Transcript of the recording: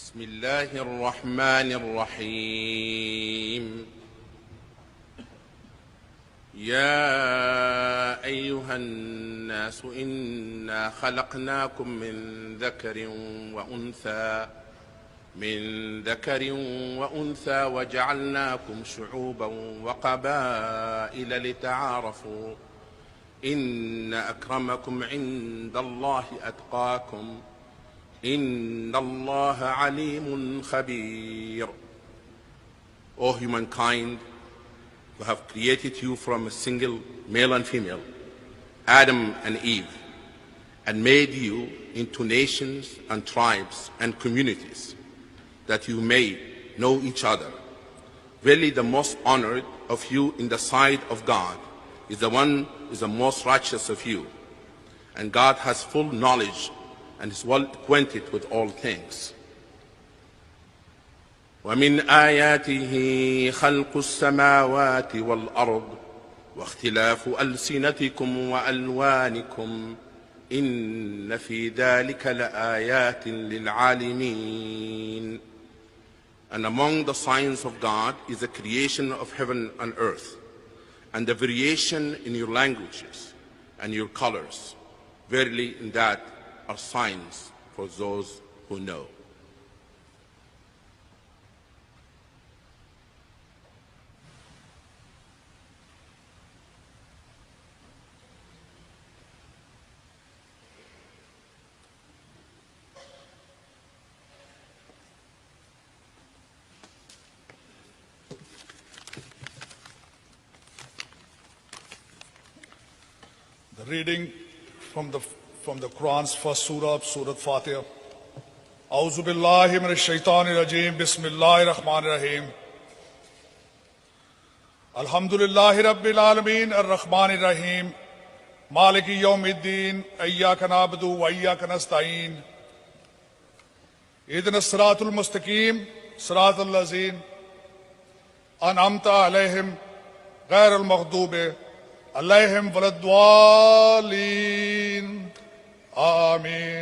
بسم الله الرحمن الرحيم. يا أيها الناس إنا خلقناكم من ذكر وأنثى وجعلناكم شعوبا وقبائل لتعارفوا إن أكرمكم عند الله أتقاكم إن الله عليم خبير. O humankind, we have created you from a single male and female, Adam and Eve, and made you into nations and tribes and communities, that you may know each other. Verily the most honored of you in the sight of God is the one who is the most righteous of you. And God has full knowledge and is well acquainted with all things. ومن آياته خلق السماوات والأرض واختلاف ألسنتكم وألوانكم إن في ذلك لآيات للعالمين. And among the signs of God is the creation of heaven and earth, and the variation in your languages and your colors. Verily in that are signs for those who know. The reading from the Quran's first surah, Surah Fatiha. A'udhu billahi minash shaitanir rajeem. Bismillahir rahmanir rahim. Alhamdulillahi rabbil alameen ar-rahmanir rahim. Maliki yawmiddin. Iyyaka na'budu wa iyyaka nasta'een. Ihdinas siratal mustaqim. Siratal lazeen an'amta alayhim ghayril maghdubi alayhim waladdallin. Amin.